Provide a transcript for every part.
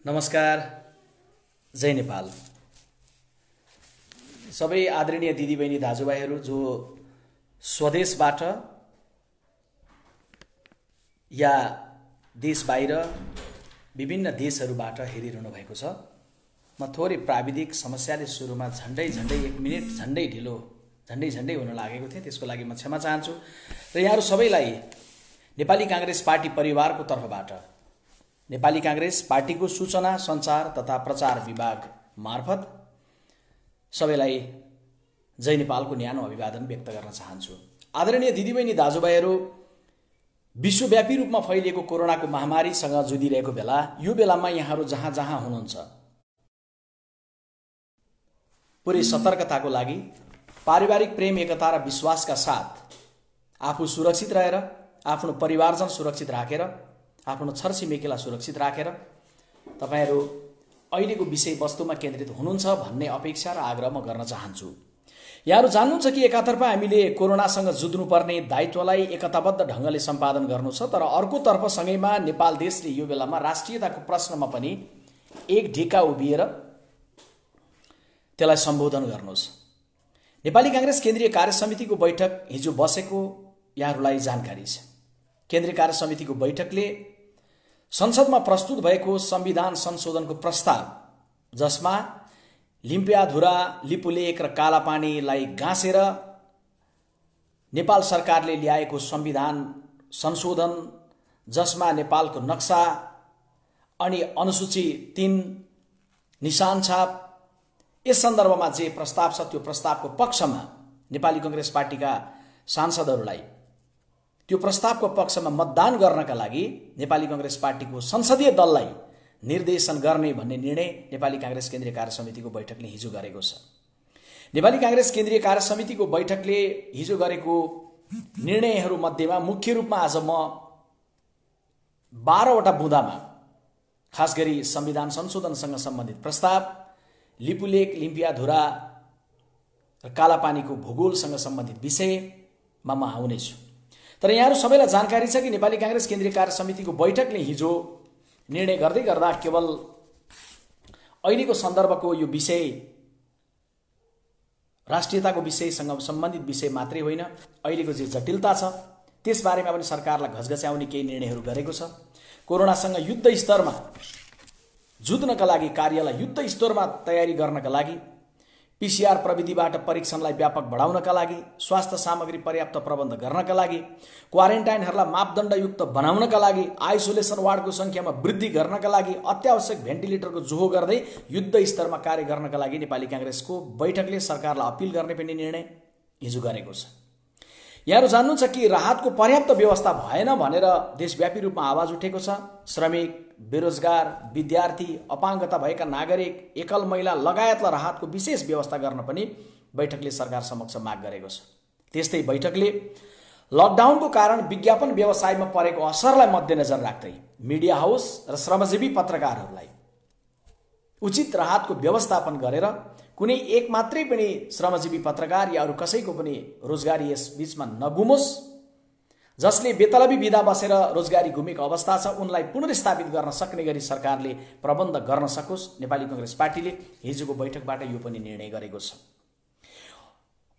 नमस्कार। जय नेपाल। सबै आदरणीय दिदीबहिनी दाजुभाइहरू जो स्वदेशबाट या देश बाहिर विभिन्न देशहरूबाट हेरिरहनु भएको छ। म थोरै प्राविधिक समस्याले सुरुमा झन्डै 1 मिनेट झन्डै हुन लागेको थिएँ, त्यसको लागि म क्षमा चाहन्छु। र यहाँहरू सबैलाई नेपाली कांग्रेस पार्टी परिवारको तर्फबाट नेपाली कांग्रेस पार्टीको सूचना सञ्चार तथा प्रचार विभाग मार्फत सबैलाई जय नेपालको न्यानो अभिवादन व्यक्त गर्न चाहन्छु। आदरणीय दिदीबहिनी दाजुभाइहरू, विश्वव्यापी रूपमा फैलिएको कोरोनाको महामारीसँग जुधिरहेको बेला यो बेलामा यहाँहरू जहाँ जहाँ हुनुहुन्छ पुरै सतर्कताको लागि पारिवारिक प्रेम एकता र विश्वासका साथ आफू सुरक्षित रहेर, आफ्नो परिवारजन सुरक्षित राखेर, आफ्नो छरछिमेकीलाई सुरक्षित राखेर तपाईहरू अहिलेको विषयवस्तुमा केन्द्रित हुनुहुन्छ भन्ने अपेक्षा र आग्रह म गर्न चाहन्छु। यहाँहरू जान्नुहुन्छ कि एकातर्फ हामीले कोरोनासँग जुझ्नुपर्ने दायित्वलाई एकताबद्ध ढङ्गले सम्पादन गर्नु छ, तर अर्कोतर्फ सँगैमा नेपाल देशले यो बेलामा राष्ट्रियताको प्रश्नमा पनि एक ढिका उभिएर त्यसलाई सम्बोधन गर्नुहोस्। नेपाली कांग्रेस केन्द्रीय कार्य समितिको बैठक हिजो बसेको यहाँहरूलाई जानकारी छ। केन्द्रीय कार्य समितिको बैठकले संसदमा प्रस्तुत भएको संविधान संशोधनको प्रस्ताव, जसमा लिम्पियाधुरा, लिपुलेक र कालापानीलाई गाँसेर नेपाल सरकारले ल्याएको संविधान संशोधन, जसमा नेपालको नक्सा अनि अनुसूची 3 निशान छाप, यस सन्दर्भमा जे प्रस्ताव छ त्यो प्रस्तावको पक्षमा नेपाली कांग्रेस पार्टीका सांसदहरूलाई त्यो प्रस्तावको पक्षमा मतदान गर्नका लागि नेपाली कांग्रेस पार्टीको संसदीय दललाई निर्देशन गर्ने भन्ने निर्णय नेपाली कांग्रेस केन्द्रीय कार्य समितिको बैठकले हिजो गरेको छ। नेपाली कांग्रेस केन्द्रीय कार्य समितिको बैठकले हिजो गरेको निर्णयहरू मध्येमा मुख्य रूपमा आज म 12 वटा बुँदामा, खास गरी संविधान संशोधनसँग सम्बन्धित प्रस्ताव, लिपुलेक, लिम्पियाधुरा र कालापानीको भूगोलसँग सम्बन्धित विषयमा म आउनेछु। तर यहाँहरू सबैलाई जानकारी छ कि नेपाली कांग्रेस केन्द्रीय कार्य समितिको बैठकले हिजो निर्णय गर्दै गर्दा केवल अहिलेको सन्दर्भको यो विषय, राष्ट्रियताको विषयसँग सम्बन्धित विषय मात्रै होइन, अहिलेको जे जटिलता छ त्यसबारेमा पनि सरकारलाई घचघच्याउने केही निर्णयहरू गरेको छ। कोरोनासँग युद्ध स्तरमा जुझ्नका लागि, कार्यलाई युद्ध स्तरमा तयारी गर्नका लागि, पीसीआर प्रविधिबाट परीक्षणलाई व्यापक बढाउनका लागि, स्वास्थ्य सामग्री पर्याप्त प्रबन्ध गर्नका लागि, क्वारेन्टाइनहरूलाई मापदण्डयुक्त बनाउनका लागि, आइसोलेसन वार्डको संख्यामा वृद्धि गर्नका लागि, अत्यावश्यक भेन्टिलेटरको जोहो गर्दै युद्ध स्तरमा कार्य गर्नका लागि नेपाली कांग्रेसको बैठकले सरकारलाई अपिल गर्ने पनि निर्णय हिजो गरेको छ। यहाँहरू जान्नुहुन्छ कि राहतको पर्याप्त व्यवस्था भएन भनेर देशव्यापी रूपमा आवाज उठेको छ। श्रमिक, बेरोजगार, विद्यार्थी, अपाङ्गता भएका नागरिक, एकल महिला लगायतलाई राहतको विशेष व्यवस्था गर्न पनि बैठकले सरकार समक्ष माग गरेको छ। त्यस्तै बैठकले लकडाउनको कारण विज्ञापन व्यवसायमा परेको असरलाई मध्यनजर राख्दै मिडिया हाउस र श्रमजीवी पत्रकारहरूलाई उचित राहतको व्यवस्थापन गरेर कुनै एक मात्रै पनि श्रमजीवी पत्रकार या अरू कसैको पनि रोजगारी यस बीचमा नगुमोस्, जसले बेतलबी विधा बसेर रोजगारी गुमेको अवस्था छ उनलाई पुनर्स्थापित गर्न सक्ने गरी सरकारले प्रबन्ध गर्न सकोस्। नेपाली कांग्रेस पार्टीले हिजोको बैठकबाट यो पनि निर्णय गरेको छ।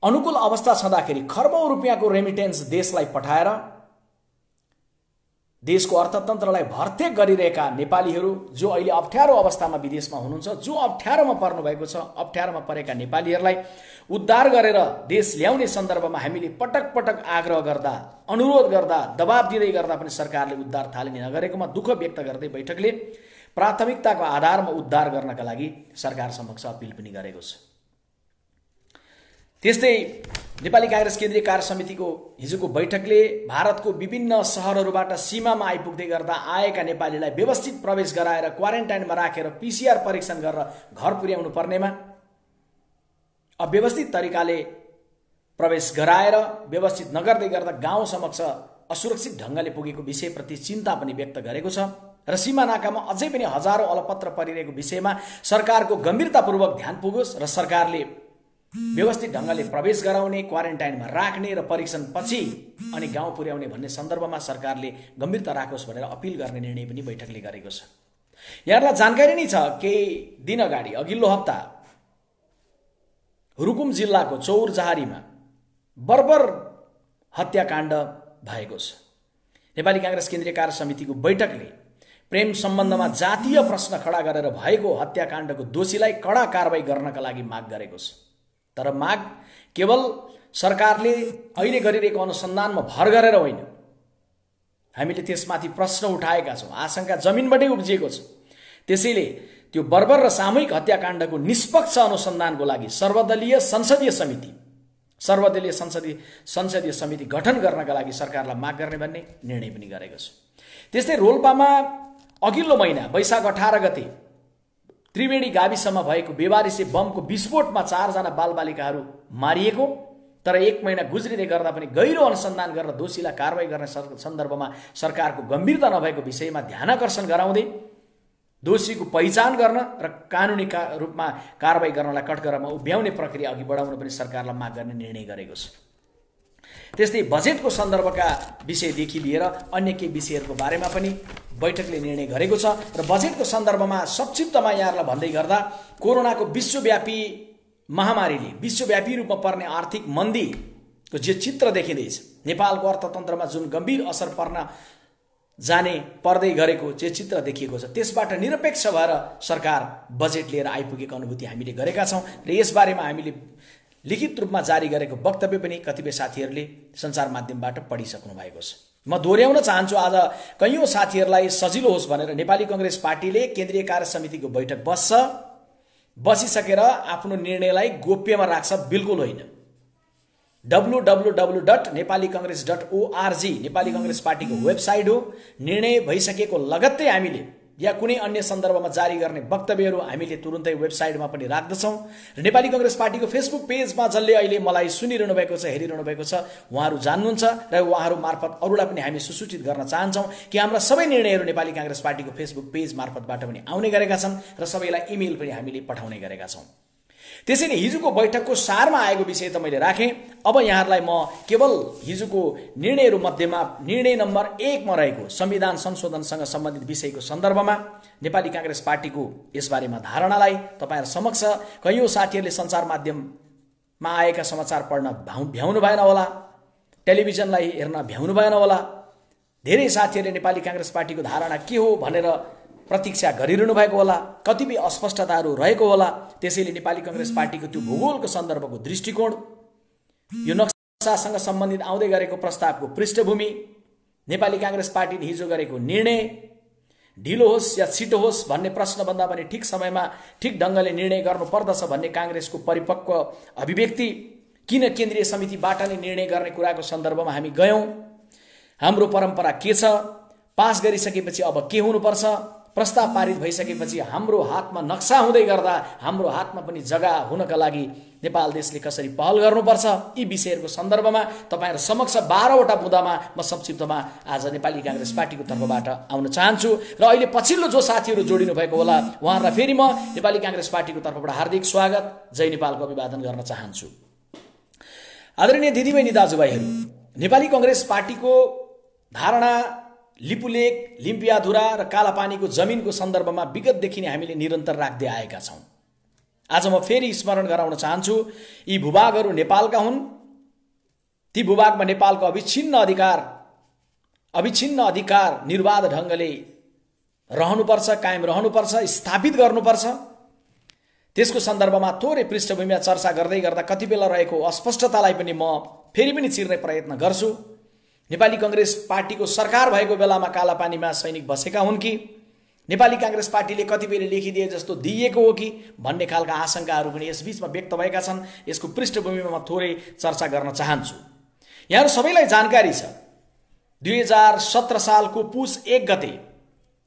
अनुकूल अवस्था छँदाखेरि खर्बौं रुपियाँको रेमिटेन्स देशलाई पठाएर देशको अर्थतन्त्रलाई भर्तेक गरिरहेका नेपालीहरू जो अहिले अप्ठ्यारो अवस्थामा विदेशमा हुनुहुन्छ, जो अप्ठ्यारोमा पर्नु भएको छ, अप्ठ्यारोमा परेका नेपालीहरूलाई उद्धार गरेर देश ल्याउने सन्दर्भमा हामीले पटक पटक आग्रह गर्दा, अनुरोध गर्दा, दबाब दिँदै गर्दा पनि सरकारले उद्धार थालनी नगरेकोमा दुःख व्यक्त गर्दै बैठकले प्राथमिकताको आधारमा उद्धार गर्नका लागि सरकार समक्ष अपिल पनि गरेको छ। त्यस्तै नेपाली कांग्रेस केन्द्रीय कार्य समितिको हिजोको बैठकले भारतको विभिन्न शहरहरूबाट सीमामा आइपुग्दै गर्दा आएका नेपालीलाई व्यवस्थित प्रवेश गराएर क्वारेन्टाइनमा राखेर पीसीआर परीक्षण गरेर घर पुर्याउनु पर्नेमा अव्यवस्थित तरिकाले प्रवेश गराएर व्यवस्थित नगर्दै गर्दा गाउँ समक्ष असुरक्षित ढङ्गले पुगेको विषयप्रति चिन्ता पनि व्यक्त गरेको छ र सीमा नाकामा अझै पनि हजारौं अलपत्र परिरहेको विषयमा सरकारको गम्भीरतापूर्वक ध्यान पुगोस् र सरकारले व्यवस्थित ढङ्गले प्रवेश गराउने, क्वारेन्टाइनमा राख्ने र परीक्षण पछि अनि गाउँ पुर्याउने भन्ने सन्दर्भमा सरकारले गम्भीरता राखोस् भनेर अपिल गर्ने निर्णय पनि बैठकले गरेको छ। यहाँलाई जानकारी नै छ केही दिन अगाडि अघिल्लो हप्ता रुकुम जिल्लाको चौरजहारीमा बर्बर हत्याकाण्ड भएको छ। नेपाली कांग्रेस केन्द्रीय कार्य समितिको बैठकले प्रेम सम्बन्धमा जातीय प्रश्न खडा गरेर भएको हत्याकाण्डको दोषीलाई कडा कारबाही गर्नका लागि माग गरेको छ। तर माग केवल सरकारले अहिले गरिरहेको अनुसन्धानमा भर गरेर होइन, हामीले त्यसमाथि प्रश्न उठाएका छौँ। आशंका जमिनबाटै उब्जिएको छ। त्यसैले त्यो बर्बर र सामूहिक हत्याकाण्डको निष्पक्ष अनुसन्धानको लागि सर्वदलीय संसदीय समिति गठन गर्नका लागि सरकारलाई माग गर्ने भन्ने निर्णय पनि गरेको छ। त्यस्तै रोल्पामा अघिल्लो महिना वैशाख 18 गते त्रिवेणी गाविसमा भएको बेवारिसे बमको विस्फोटमा 4 जना बालबालिकाहरू मारिएको, तर 1 महिना गुज्रिँदै गर्दा पनि गहिरो अनुसन्धान गरेर दोषीलाई कारबाही गर्ने सन्दर्भमा सरकारको गम्भीरता नभएको विषयमा ध्यानाकर्षण गराउँदै दोषीको पहिचान गर्न र कानुनी रूपमा कारबाही गर्नलाई कठघरामा उभ्याउने प्रक्रिया अघि बढाउन पनि सरकारलाई माग गर्ने निर्णय गरेको छ। त्यस्तै बजेटको सन्दर्भका विषयदेखि लिएर अन्य केही विषयहरूको बारेमा पनि बैठकले निर्णय गरेको छ। र बजेटको सन्दर्भमा संक्षिप्तमा यहाँहरूलाई भन्दै गर्दा कोरोनाको विश्वव्यापी महामारीले विश्वव्यापी रूपमा पर्ने आर्थिक मन्दीको जे चित्र देखिँदैछ, नेपालको अर्थतन्त्रमा जुन गम्भीर असर पर्दै गरेको जे चित्र देखिएको छ, त्यसबाट निरपेक्ष भएर सरकार बजेट लिएर आइपुगेको अनुभूति हामीले गरेका छौँ। र यसबारेमा हामीले लिखित रूपमा जारी गरेको वक्तव्य पनि कतिपय साथीहरूले सञ्चार माध्यमबाट पढिसक्नु भएको छ। म दोहोर्याउन चाहन्छु, आज कैयौँ साथीहरूलाई सजिलो होस् भनेर नेपाली कांग्रेस पार्टीले केन्द्रीय कार्य समितिको बैठक बसिसकेर आफ्नो निर्णयलाई गोप्यमा राख्छ, बिल्कुल होइन। www.nepalicongress.org नेपाली कांग्रेस पार्टीको वेबसाइट हो। निर्णय भइसकेको लगत्तै हामीले या कुनै अन्य सन्दर्भमा जारी गर्ने वक्तव्यहरू हामीले तुरुन्तै वेबसाइटमा पनि राख्दछौँ। र नेपाली कांग्रेस पार्टीको फेसबुक पेजमा जसले अहिले मलाई सुनिरहनु भएको छ, हेरिरहनु भएको छ, उहाँहरू जान्नुहुन्छ र उहाँहरू मार्फत अरूलाई पनि हामी सुसूचित गर्न चाहन्छौँ कि हाम्रा सबै निर्णयहरू नेपाली कांग्रेस पार्टीको फेसबुक पेज मार्फतबाट पनि आउने गरेका छन् र सबैलाई इमेल पनि हामीले पठाउने गरेका छौँ। त्यसैले हिजोको बैठकको सारमा आएको विषय त मैले राखेँ। अब यहाँहरूलाई म केवल हिजोको निर्णयहरू मध्येमा निर्णय नम्बर 1 मा रहेको संविधान संशोधनसँग सम्बन्धित विषयको सन्दर्भमा नेपाली कांग्रेस पार्टीको यसबारेमा धारणालाई तपाईहरु समक्ष कैयौं साथीहरूले सञ्चार माध्यममा आएका समाचार पढ्न भ्याउनु भएन होला, टेलिभिजनलाई हेर्न भ्याउनु भएन होला। धेरै साथीहरूले नेपाली कांग्रेस पार्टीको धारणा के हो भनेर प्रतीक्षा गरिरहनु भएको होला, कतिपय अस्पष्टताहरू रहेको होला। त्यसैले नेपाली कांग्रेस पार्टीको त्यो भूगोलको सन्दर्भको दृष्टिकोण, यो नक्सासँग सम्बन्धित आउँदै गरेको प्रस्तावको पृष्ठभूमि, नेपाली कांग्रेस पार्टीले हिजो गरेको निर्णय ढिलो होस् या छिटो होस् भन्ने प्रश्न भन्दा पनि ठिक समयमा ठिक ढंगले निर्णय गर्नु पर्दछ भन्ने कांग्रेसको परिपक्व अभिव्यक्ति, किन केन्द्रीय समितिबाट नै निर्णय गर्ने कुराको सन्दर्भमा हामी गयौं, हाम्रो परम्परा के छ, पास गरिसकेपछि अब के हुनुपर्छ, प्रस्ताव पारित भइसकेपछि हाम्रो हातमा नक्सा हुँदै गर्दा हाम्रो हातमा पनि जग्गा हुनका लागि नेपाल देशले कसरी पहल गर्नुपर्छ, यी विषयहरूको सन्दर्भमा तपाईहरु समक्ष 12 वटा बुँदामा म संक्षिप्तमा आज नेपाली कांग्रेस पार्टीको तर्फबाट आउन चाहन्छु। र अहिले पछिल्लो जो साथीहरू जोडिनु भएको होला उहाँहरूलाई फेरि म नेपाली कांग्रेस पार्टीको तर्फबाट हार्दिक स्वागत, जय नेपालको अभिवादन गर्न चाहन्छु। आदरणीय दिदीबहिनी दाजुभाइहरू, नेपाली कांग्रेस पार्टीको धारणा लिपुलेक, लिम्पियाधुरा र कालापानीको जमिनको सन्दर्भमा विगतदेखि नै हामीले निरन्तर राख्दै आएका छौं। आज म फेरि स्मरण गराउन चाहन्छु, यी भूभागहरू नेपालका हुन्। ती भूभागमा नेपालको अविच्छिन्न अधिकार निर्वाध ढंगले रहनुपर्छ, कायम रहनुपर्छ, स्थापित गर्नुपर्छ। त्यसको सन्दर्भमा थोरै पृष्ठभूमिमा चर्चा गर्दै गर्दा कति बेला रहेको अस्पष्टतालाई पनि म फेरि पनि चिर्ने प्रयत्न गर्छु। नेपाली कांग्रेस पार्टीको सरकार भएको बेलामा कालापानीमा सैनिक बसेका हुन् कि नेपाली कांग्रेस पार्टीले कतिपयले लेखिदिए जस्तो दिएको हो कि भन्ने खालका आशंकाहरू पनि यसबीचमा व्यक्त भएका छन्। यसको पृष्ठभूमिमा म थोरै चर्चा गर्न चाहन्छु। यहाँहरु सबैलाई जानकारी छ, 2017 सालको पुस 1 गते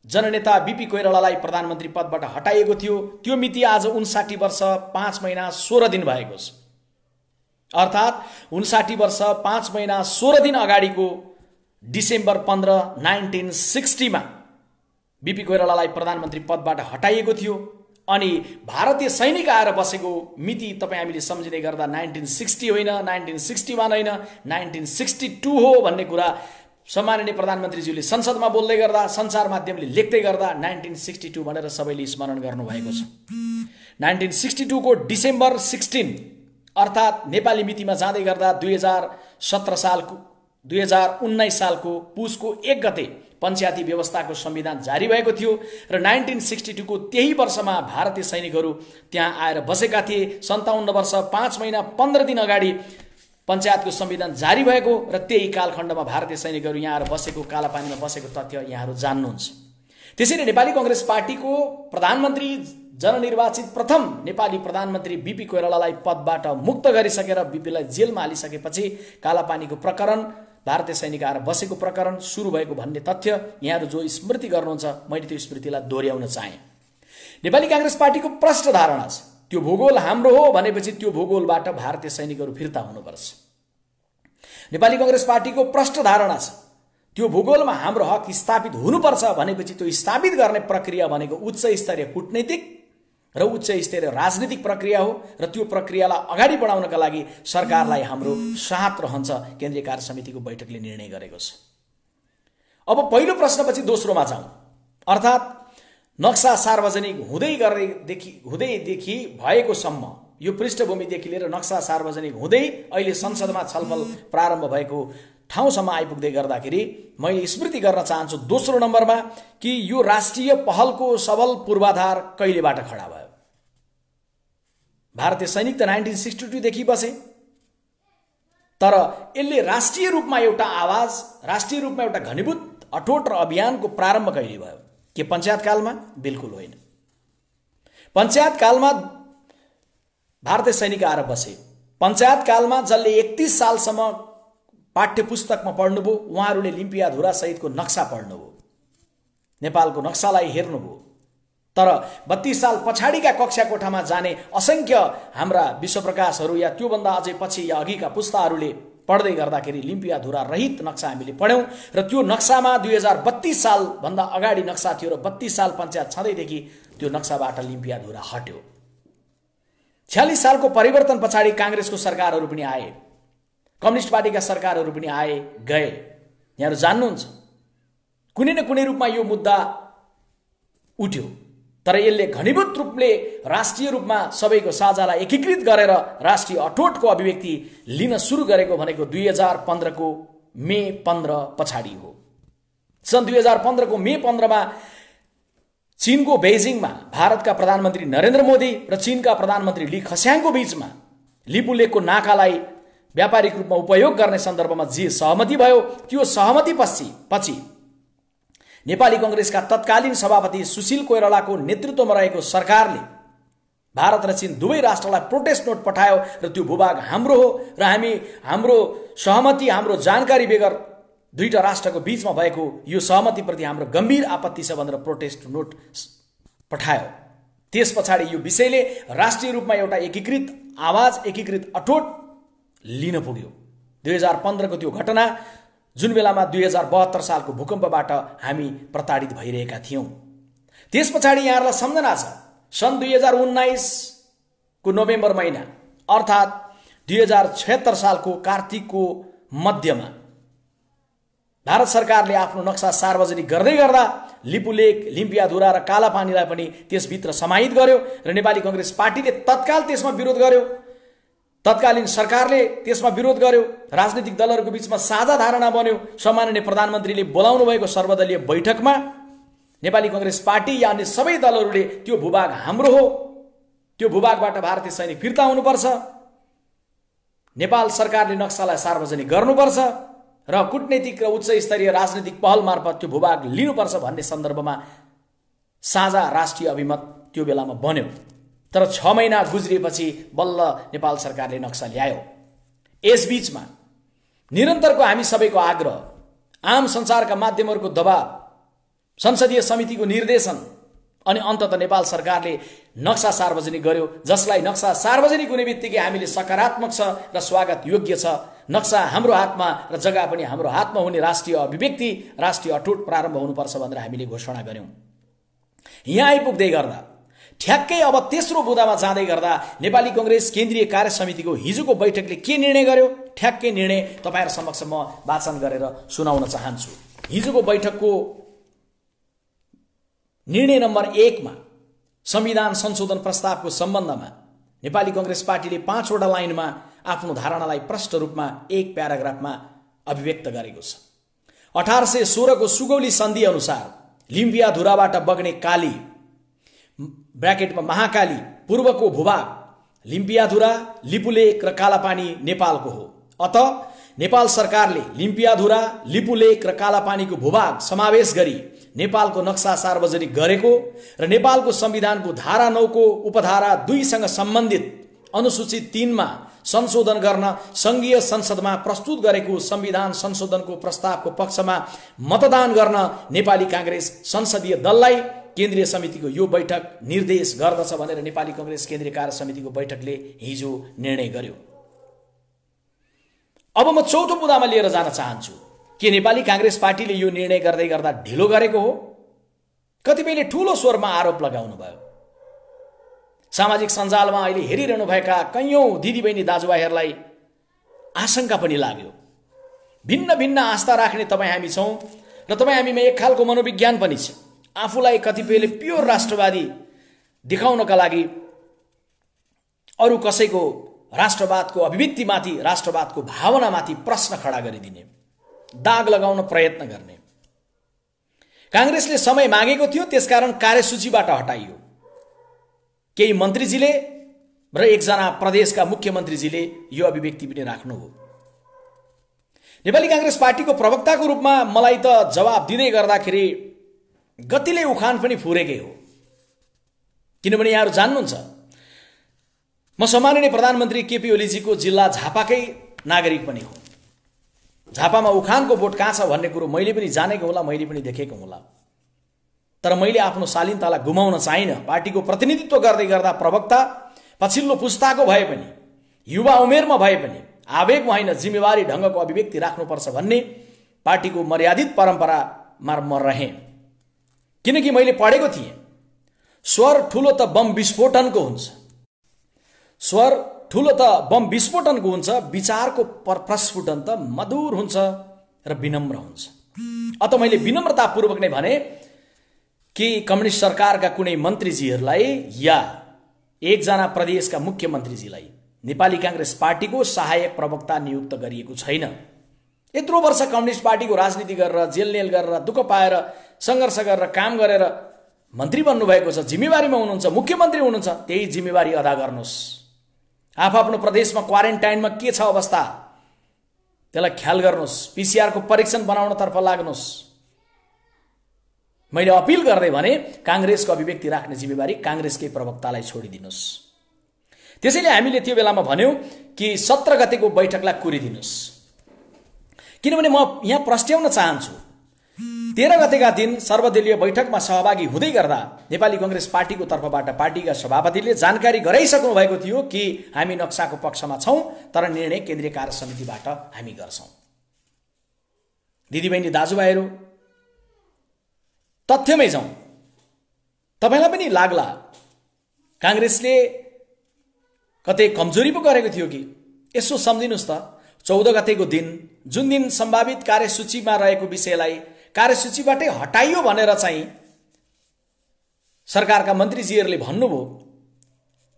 जननेता बीपी कोइरालालाई प्रधानमन्त्री पदबाट हटाइएको थियो। त्यो मिति आज 59 वर्ष 5 महिना 16 दिन भएको छ। अर्थात् 59 वर्ष 5 महिना 16 दिन अगाडिको डिसेम्बर 15, 1960 मा बीपी कोइरालालाई प्रधानमन्त्री पदबाट हटाइएको थियो। अनि भारतीय सैनिक आएर बसेको मिति तपाई हामीले सम्झिँदै गर्दा 1960 होइन, 1961 होइन, 1962 हो भन्ने कुरा सम्माननीय प्रधानमन्त्रीज्यूले संसदमा बोल्दै गर्दा, सञ्चार माध्यमले लेख्दै गर्दा 1962 भनेर सबैले स्मरण गर्नुभएको छ। 1962 को डिसेम्बर 16 अर्थात् नेपाली मितिमा जाँदै गर्दा 2019 सालको पुसको 1 गते पञ्चायती व्यवस्थाको संविधान जारी भएको थियो र 1962 को त्यही वर्षमा भारतीय सैनिकहरू त्यहाँ आएर बसेका थिए। 57 वर्ष 5 महिना 15 दिन अगाडि पञ्चायतको संविधान जारी भएको र त्यही कालखण्डमा भारतीय सैनिकहरू यहाँ आएर बसेको, कालापानीमा बसेको तथ्य यहाँहरू जान्नुहुन्छ। त्यसैले नेपाली कांग्रेस पार्टीको प्रधानमन्त्री जननिर्वाचित प्रथम नेपाली प्रधानमन्त्री बीपी कोइरालालाई पदबाट मुक्त गरिसकेर बीपीलाई जेलमा हालिसकेपछि कालापानीको प्रकरण, भारतीय सैनिक आएर बसेको प्रकरण सुरु भएको भन्ने तथ्य यहाँहरू जो स्मृति गर्नुहुन्छ, मैले त्यो स्मृतिलाई दोहोर्याउन चाहे। नेपाली कांग्रेस पार्टीको प्रष्ट धारणा छ त्यो भूगोल हाम्रो हो भनेपछि त्यो भूगोलबाट भारतीय सैनिकहरू फिर्ता हुनुपर्छ। नेपाली कांग्रेस पार्टीको प्रष्ट धारणा छ त्यो भूगोलमा हाम्रो हक स्थापित हुनुपर्छ भनेपछि त्यो स्थापित गर्ने प्रक्रिया भनेको उच्च स्तरीय कूटनीतिक र उच्च स्तरीय राजनीतिक प्रक्रिया हो र त्यो प्रक्रियालाई अगाडि बढाउनका लागि सरकारलाई हाम्रो साथ रहन्छ केन्द्रीय कार्य समितिको बैठकले निर्णय गरेको छ। अब पहिलो प्रश्नपछि दोस्रोमा जाउँ, अर्थात् नक्सा सार्वजनिक हुँदैदेखि भएको सम्म, यो पृष्ठभूमिदेखि लिएर नक्सा सार्वजनिक हुँदै अहिले संसदमा छलफल प्रारम्भ भएको ठाउँसम्म आइपुग्दै गर्दाखेरि मैले स्मृति गर्न चाहन्छु दोस्रो नम्बरमा कि यो राष्ट्रिय पहलको सबल पूर्वाधार कहिलेबाट खडा भयो। भारतीय सैनिक त 1962 देखि बसे, तर यसले राष्ट्रिय रूपमा एउटा आवाज, राष्ट्रिय रूपमा एउटा घनीभूत अठोट र अभियानको प्रारम्भ कहिले भयो? के पञ्चायत कालमा? बिल्कुल होइन। पञ्चायत कालमा भारतीय सैनिक आएर बसे। पञ्चायत कालमा जसले 31 सालसम्म पाठ्य पुस्तकमा पढ्नुभयो उहाँहरूले लिम्पियाधुरा सहितको नक्सा पढ्नुभयो, नेपालको नक्सालाई हेर्नुभयो। तर 32 साल पछाडिका कक्षा कोठामा जाने असंख्य हाम्रा विश्वप्रकाशहरू या त्योभन्दा अझै पछि या अघिका पुस्ताहरूले पढ्दै गर्दाखेरि लिम्पियाधुरा रहित नक्सा हामीले पढ्यौं र त्यो नक्सामा 2032 साल भन्दा अगाडि नक्सा थियो र 32 साल पञ्चायत छँदैदेखि त्यो नक्साबाट लिम्पियाधुरा हट्यो। 46 सालको परिवर्तन पछाडि कांग्रेसको सरकारहरू पनि आए, कम्युनिस्ट पार्टीका सरकारहरू पनि आए गए। यहाँहरू जान्नुहुन्छ कुनै न कुनै रूपमा यो मुद्दा उठ्यो, तर यसले घनीभूत रूपले राष्ट्रिय रूपमा सबैको साझालाई एकीकृत गरेर राष्ट्रिय अठोटको अभिव्यक्ति लिन सुरु गरेको भनेको 2015 को मे 15 पछाडि हो। सन् 2015 को मे 15 मा चीनको बेजिङमा भारतका प्रधानमन्त्री नरेन्द्र मोदी र चीनका प्रधानमन्त्री ली खस्याङको बीचमा लिपुलेकको नाकालाई व्यापारिक रूपमा उपयोग गर्ने सन्दर्भमा जे सहमति भयो त्यो सहमति पछि नेपाली कांग्रेसका तत्कालीन सभापति सुशील कोइरालाको नेतृत्वमा रहेको सरकारले भारत र चीन दुवै राष्ट्रलाई प्रोटेस्ट नोट पठायो र त्यो भूभाग हाम्रो हो र हाम्रो सहमति, हाम्रो जानकारी बेगर दुईटा राष्ट्रको बीचमा भएको यो सहमतिप्रति हाम्रो गम्भीर आपत्ति छ भनेर प्रोटेस्ट नोट पठायो। त्यसपछाडि यो विषयले राष्ट्रिय रूपमा एउटा एकीकृत आवाज, एकीकृत अठोट लिन पुग्यो। 2015 को त्यो घटना जुन बेलामा 2072 सालको भूकम्पबाट हामी प्रताडित भइरहेका थियौं। त्यसपछाडि यहाँहरूलाई सम्झना छ सन् 2019 को नोभेम्बर महिना अर्थात् 2076 सालको कार्तिकको मध्यमा भारत सरकारले आफ्नो नक्सा सार्वजनिक गर्दै गर्दा लिपुलेक, लिम्पियाधुरा र कालापानीलाई पनि त्यसभित्र समाहित गर्यो र नेपाली कांग्रेस पार्टीले तत्काल त्यसमा विरोध गर्यो। तत्कालीन सरकारले त्यसमा विरोध गर्यो। राजनीतिक दलहरूको बीचमा साझा धारणा बन्यो। सम्माननीय प्रधानमन्त्रीले बोलाउनु भएको सर्वदलीय बैठकमा नेपाली कांग्रेस पार्टी या अन्य सबै दलहरूले त्यो भूभाग हाम्रो हो, त्यो भूभागबाट भारतीय सैनिक फिर्ता हुनुपर्छ, नेपाल सरकारले नक्सालाई सार्वजनिक गर्नुपर्छ र कूटनीतिक र उच्च स्तरीय राजनीतिक पहल मार्फत त्यो भूभाग लिनुपर्छ भन्ने सन्दर्भमा साझा राष्ट्रिय अभिमत त्यो बेलामा बन्यो। तर 6 महिना गुज्रिएपछि बल्ल नेपाल सरकारले नक्सा ल्यायो। यसबीचमा निरन्तरको हामी सबैको आग्रह, आम सञ्चारका माध्यमहरूको दबाव, संसदीय समितिको निर्देशन अनि अन्ततः नेपाल सरकारले नक्सा सार्वजनिक गर्यो, जसलाई नक्सा सार्वजनिक हुने बित्तिकै हामीले सकारात्मक छ र स्वागत योग्य छ। नक्सा हाम्रो हातमा र जग्गा पनि हाम्रो हातमा हुने राष्ट्रिय अभिव्यक्ति, राष्ट्रिय अठोट प्रारम्भ हुनुपर्छ भनेर हामीले घोषणा गर्यौं। यहाँ आइपुग्दै गर्दा ठ्याक्कै अब तेस्रो बुँदामा जाँदै गर्दा नेपाली कांग्रेस केन्द्रीय कार्य समितिको हिजोको बैठकले के निर्णय गर्यो, ठ्याक्कै निर्णय तपाईहरु समक्ष म वाचन गरेर सुनाउन चाहन्छु। हिजोको बैठकको निर्णय नम्बर 1 मा संविधान संशोधन प्रस्तावको सम्बन्धमा नेपाली कांग्रेस पार्टीले 5 वटा लाइनमा आफ्नो धारणालाई प्रष्ट रूपमा एक प्याराग्राफमा अभिव्यक्त गरेको छ। 1816 को सुगौली सन्धि अनुसार लिम्पियाधुराबाट बग्ने काली ब्राकेटमा महाकाली पूर्वको भूभाग लिम्पियाधुरा, लिपुलेक र कालापानी नेपालको हो। अत नेपाल सरकारले लिम्पियाधुरा, लिपुलेक र कालापानीको भूभाग समावेश गरी नेपालको नक्सा सार्वजनिक गरेको र नेपालको संविधानको धारा 9 को उपधारा 2 सँग सम्बन्धित अनुसूची 3 मा संशोधन गर्न संघीय संसदमा प्रस्तुत गरेको संविधान संशोधनको प्रस्तावको पक्षमा मतदान गर्न नेपाली कांग्रेस संसदीय दललाई केन्द्रीय समितिको यो बैठक निर्देश गर्दछ भनेर नेपाली कांग्रेस केन्द्रीय कार्य समितिको बैठकले हिजो निर्णय गर्यो। अब म चौथो बुँदामा लिएर जान चाहन्छु। के नेपाली कांग्रेस पार्टीले यो निर्णय गर्दै गर्दा ढिलो गरेको हो? कतिपयले ठूलो स्वरमा आरोप लगाउनु भयो। सामाजिक सञ्जालमा अहिले हेरिरहनु भएका कयौं दिदीबहिनी दाजुभाइहरूलाई आशंका पनि लाग्यो। भिन्न भिन्न आस्था राख्ने तपाईँ हामी छौं र तपाईँ हामीमा एक खालको मनोविज्ञान पनि छ। आफूलाई कतिपयले प्योर राष्ट्रवादी देखाउनका लागि अरु कसैको राष्ट्रवादको अभिव्यक्तिमाथि, राष्ट्रवादको भावनामाथि प्रश्न खडा गरिदिने, दाग लगाउन प्रयत्न गर्ने। कांग्रेसले समय मागेको थियो, त्यसकारण कार्यसूचीबाट हटाइयो। केही मन्त्रीजीले र एकजना प्रदेशका मुख्यमन्त्रीजीले यो अभिव्यक्ति पनि राख्नुभयो। नेपाली कांग्रेस पार्टीको प्रवक्ताको रूपमा मलाई त जवाब दिँदै गर्दाखेरि गतिले उखान पनि फुरेकै हो। किनभने यहाँहरु जान्नुहुन्छ, म सम्माननीय प्रधानमन्त्री केपी ओलीजीको जिल्ला झापाकै नागरिक पनि हो। झापामा उखानको बोट कहाँ छ भन्ने कुरो मैले पनि जानेको होला, मैले पनि देखेको होला। तर मैले आफ्नो शालीनतालाई गुमाउन चाहिन। पार्टीको प्रतिनिधित्व गर्दै गर्दा प्रवक्ता पछिल्लो पुस्ताको भए पनि, युवा उमेरमा भए पनि आवेगमा होइन जिम्मेवारी ढंगको अभिव्यक्ति राख्नुपर्छ भन्ने पार्टीको मर्यादित परम्परामा म रहेँ। किनकि मैले पढेको थिएँ, स्वर ठूलो त बम विस्फोटनको हुन्छ, स्वर ठूलो त बम विस्फोटनको हुन्छ, विचारको प्रस्फुटन त मधुर हुन्छ र विनम्र हुन्छ। अत मैले विनम्रतापूर्वक नै भने कि कम्युनिस्ट सरकारका कुनै मन्त्रीजीहरूलाई या एकजना प्रदेशका मुख्यमन्त्रीजीलाई नेपाली कांग्रेस पार्टीको सहायक प्रवक्ता नियुक्त गरिएको छैन। यत्रो वर्ष कम्युनिस्ट पार्टीको राजनीति गरेर, जेलनेल गरेर, दुःख पाएर, संघर्ष गरेर, काम गरेर मन्त्री बन्नु भएको छ, जिम्मेवारीमा हुनुहुन्छ, मुख्यमन्त्री हुनुहुन्छ, त्यही जिम्मेवारी अदा गर्नुहोस्। आफ्नो प्रदेशमा क्वारेन्टाइनमा के छ अवस्था त्यसलाई ख्याल गर्नुहोस्। पीसीआर को परीक्षण बनाउनतर्फ लाग्नुहोस्। मैले अपिल गर्दै भने कांग्रेसको अभिव्यक्ति राख्ने जिम्मेवारी कांग्रेसकै प्रवक्तालाई छोडिदिनुस्। त्यसैले हामीले त्यो बेलामा भन्यौं कि 17 गतेको बैठकलाई कुरिदिनुस्। किनभने म यहाँ प्रश्ट्याउन चाहन्छु, 13 गतेका दिन सर्वदलीय बैठकमा सहभागी हुँदै गर्दा नेपाली कांग्रेस पार्टीको तर्फबाट पार्टीका सभापतिले जानकारी गराइसक्नु भएको थियो कि हामी नक्साको पक्षमा छौं, तर निर्णय केन्द्रीय कार्य समितिबाट हामी गर्छौं। दिदीबहिनी दाजुभाइहरू, तथ्यमै जाउँ, तपाईलाई पनि लाग्ला कांग्रेसले कतै कमजोरी पो गरेको थियो कि। यसो सम्झिनुस् त, 14 गतेको दिन जुन दिन सम्भावित कार्यसूचीमा रहेको विषयलाई कार्यसूचीबाटै हटाइयो भनेर चाहिँ सरकारका मन्त्रीजीहरूले भन्नुभयो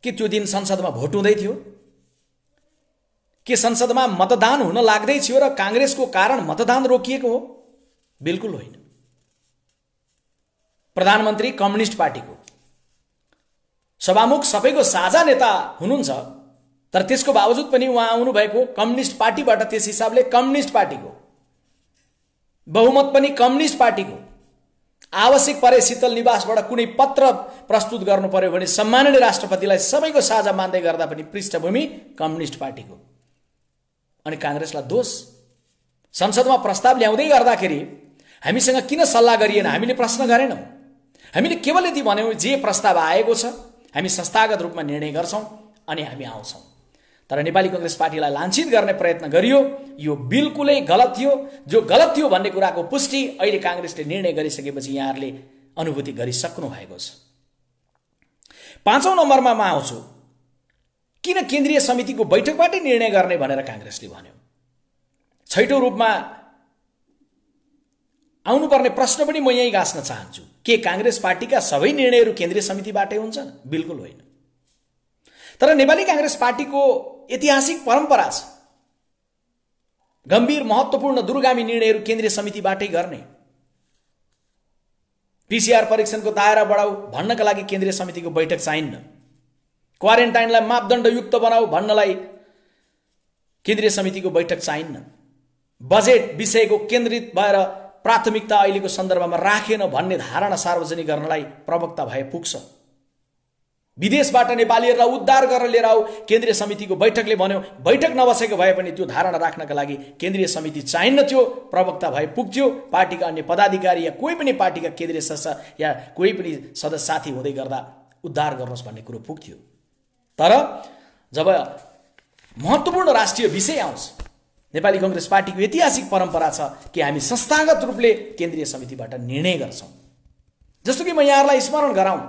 कि त्यो दिन संसदमा भोट हुँदै थियो, के संसदमा मतदान हुन लाग्दै थियो र कांग्रेसको कारण मतदान रोकिएको हो? बिल्कुल होइन। प्रधानमन्त्री कम्युनिस्ट पार्टीको सभामुख सबैको साझा नेता हुनुहुन्छ, तर त्यसको बावजुद पनि उहाँ आउनु भएको कम्युनिस्ट पार्टीबाट, त्यस हिसाबले कम्युनिस्ट पार्टीको बहुमत पनि कम्युनिस्ट पार्टीको। आवश्यक परे शीतल निवासबाट कुनै पत्र प्रस्तुत गर्नु पर्यो भने सम्माननीय राष्ट्रपतिलाई सबैको साझा मान्दै गर्दा पनि पृष्ठभूमि कम्युनिस्ट पार्टीको। अनि कांग्रेसलाई दोष? संसदमा प्रस्ताव ल्याउँदै गर्दाखेरि हामीसँग किन सल्लाह गरिएन? हामीले प्रश्न गरेनौं। हामीले केवल यति भन्यौं, जे प्रस्ताव आएको छ हामी संस्थागत रूपमा निर्णय गर्छौं अनि हामी आउँछौं। तर नेपाली कांग्रेस पार्टीलाई लाञ्छित गर्ने प्रयत्न गरियो। यो बिल्कुलै गलत थियो। जो गलत थियो भन्ने कुराको पुष्टि अहिले कांग्रेसले निर्णय गरिसकेपछि यहाँहरूले अनुभूति गरिसक्नु भएको छ। पाँचौं नम्बरमा म आउँछु। किन केन्द्रीय समितिको बैठकबाटै निर्णय गर्ने भनेर कांग्रेसले भन्यो? छैटौं रूपमा आउनुपर्ने प्रश्न पनि म यही गाँस्न चाहन्छु। के कांग्रेस पार्टीका सबै निर्णयहरू केन्द्रीय समितिबाटै हुन्छन्? बिल्कुल होइन। तर नेपाली कांग्रेस पार्टीको ऐतिहासिक परम्परा छ गम्भीर महत्त्वपूर्ण दूरगामी निर्णयहरू केन्द्रीय समितिबाटै गर्ने। पीसीआर परीक्षणको दायरा बढाऊ भन्नका लागि केन्द्रीय समितिको बैठक चाहिन्न। क्वारेन्टाइनलाई मापदण्डयुक्त बनाऊ भन्नलाई केन्द्रीय समितिको बैठक चाहिन्न। बजेट विषयको केन्द्रित भएर प्राथमिकता अहिलेको सन्दर्भमा राखेन भन्ने धारणा सार्वजनिक गर्नलाई प्रवक्ता भए पुग्छ। विदेशबाट नेपालीहरूलाई उद्धार गरेर लिएर आऊ केन्द्रीय समितिको बैठकले भन्यो। बैठक नबसेको भए पनि त्यो धारणा राख्नका लागि केन्द्रीय समिति चाहिन्न थियो, प्रवक्ता भए पुग्थ्यो। पार्टीका अन्य पदाधिकारी या कोही पनि पार्टीका केन्द्रीय सदस्य या कोही पनि सदस्य साथी हुँदै गर्दा उद्धार गर्नुहोस् भन्ने कुरो पुग्थ्यो। तर जब महत्त्वपूर्ण राष्ट्रिय विषय आउँछ, नेपाली कांग्रेस पार्टीको ऐतिहासिक परम्परा छ कि हामी संस्थागत रूपले केन्द्रीय समितिबाट निर्णय गर्छौं। जस्तो कि म यहाँहरूलाई स्मरण गराउँ,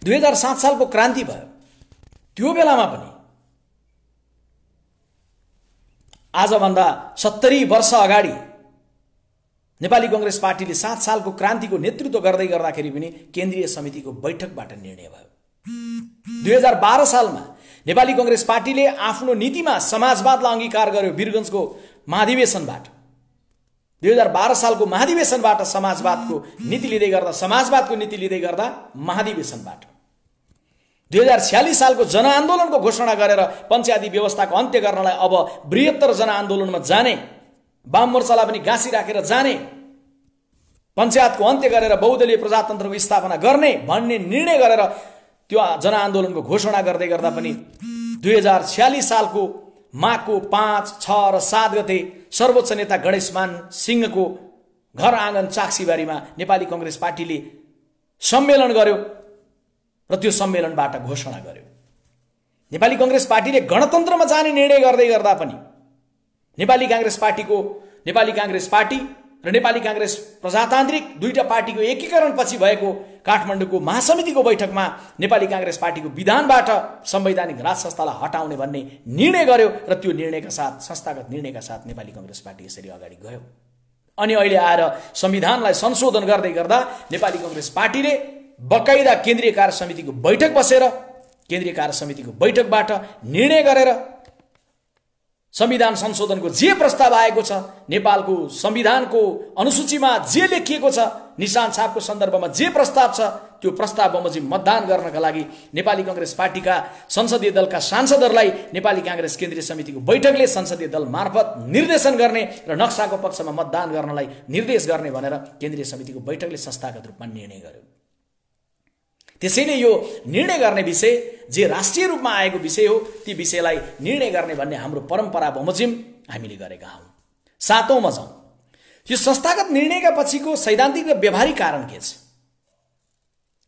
2007 सालको क्रान्ति भयो। त्यो बेलामा पनि आजभन्दा 70 वर्ष अगाडि नेपाली कांग्रेस पार्टीले 7 सालको क्रान्तिको नेतृत्व गर्दै गर्दाखेरि पनि केन्द्रीय समितिको बैठकबाट निर्णय भयो। 2012 सालमा नेपाली कांग्रेस पार्टीले आफ्नो नीतिमा समाजवादलाई अंगीकार गर्यो वीरगञ्जको महाधिवेशनबाट। 2012 सालको महाधिवेशनबाट समाजवादको नीति लिँदै गर्दा महाधिवेशनबाट 2046 सालको जनआन्दोलनको घोषणा गरेर पञ्चायती व्यवस्थाको अन्त्य गर्नलाई अब बृहत्तर जनआन्दोलनमा जाने, वाम मोर्चालाई पनि गाँसी राखेर जाने, पञ्चायतको अन्त्य गरेर बहुदलीय प्रजातन्त्रको स्थापना गर्ने भन्ने निर्णय गरेर त्यो जनआन्दोलनको घोषणा गर्दै गर्दा पनि 2046 सालको माघको 5, 6 र 7 गते सर्वोच्च नेता गणेशमान सिंहको घर आँगन चाक्सीबारीमा नेपाली कांग्रेस पार्टीले सम्मेलन गर्यो र त्यो सम्मेलनबाट घोषणा गर्यो। नेपाली कांग्रेस पार्टीले गणतन्त्रमा जाने निर्णय गर्दै गर्दा पनि नेपाली कांग्रेस पार्टी र नेपाली कांग्रेस प्रजातान्त्रिक दुईटा पार्टीको एकीकरणपछि भएको काठमाडौँको महासमितिको बैठकमा नेपाली कांग्रेस पार्टीको विधानबाट संवैधानिक राज संस्थालाई हटाउने भन्ने निर्णय गर्यो र त्यो निर्णयका साथ, संस्थागत निर्णयका साथ नेपाली कांग्रेस पार्टी यसरी अगाडि गयो। अनि अहिले आएर संविधानलाई संशोधन गर्दै गर्दा नेपाली कांग्रेस पार्टीले बकाइदा केन्द्रीय कार्य समितिको बैठक बसेर केन्द्रीय कार्य समितिको बैठकबाट निर्णय गरेर संविधान संशोधनको जे प्रस्ताव आएको छ, नेपालको संविधानको अनुसूचीमा जे लेखिएको छ, निशान छापको सन्दर्भमा जे प्रस्ताव छ, त्यो प्रस्ताव बमोजिम मतदान गर्नका लागि नेपाली कांग्रेस पार्टीका संसदीय दलका सांसदहरूलाई नेपाली कांग्रेस केन्द्रीय समितिको बैठकले संसदीय दल मार्फत निर्देशन गर्ने र नक्साको पक्षमा मतदान गर्नलाई निर्देश गर्ने भनेर केन्द्रीय समितिको बैठकले संस्थागत रूपमा निर्णय गर्यो। त्यसैले यो निर्णय गर्ने विषय जे राष्ट्रिय रूपमा आएको विषय हो, ती विषयलाई निर्णय गर्ने भन्ने हाम्रो परम्परा बमोजिम हामीले गरेका हौं। सातौंमा जाउँ, यो संस्थागत निर्णयका पछिको सैद्धान्तिक र व्यवहारिक कारण के छ?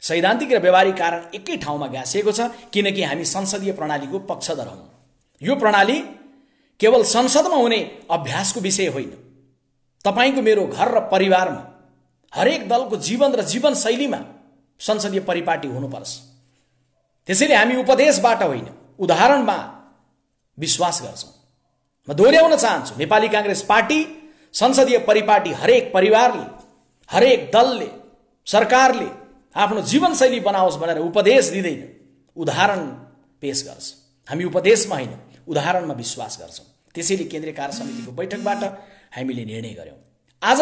सैद्धान्तिक र व्यवहारिक कारण एकै ठाउँमा गाँसिएको छ, किनकि हामी संसदीय प्रणालीको पक्षधर हौं। यो प्रणाली केवल संसदमा हुने अभ्यासको विषय होइन। तपाईको मेरो घर र परिवारमा हरेक दलको जीवन र जीवनशैलीमा संसदीय परिपाटी हुनुपर्छ। त्यसैले हामी उपदेशबाट होइन, उदाहरणमा विश्वास गर्छौं। म दोहोर्याउन चाहन्छु, नेपाली कांग्रेस पार्टी संसदीय परिपाटी हरेक परिवारले, हरेक दलले, सरकारले आफ्नो जीवनशैली बनाओस् भनेर उपदेश दिँदैन, उदाहरण पेश गर्छ। हामी उपदेशमा होइन, उदाहरणमा विश्वास गर्छौं। त्यसैले केन्द्रीय कार्य समितिको बैठकबाट हामीले निर्णय गर्यौं। आज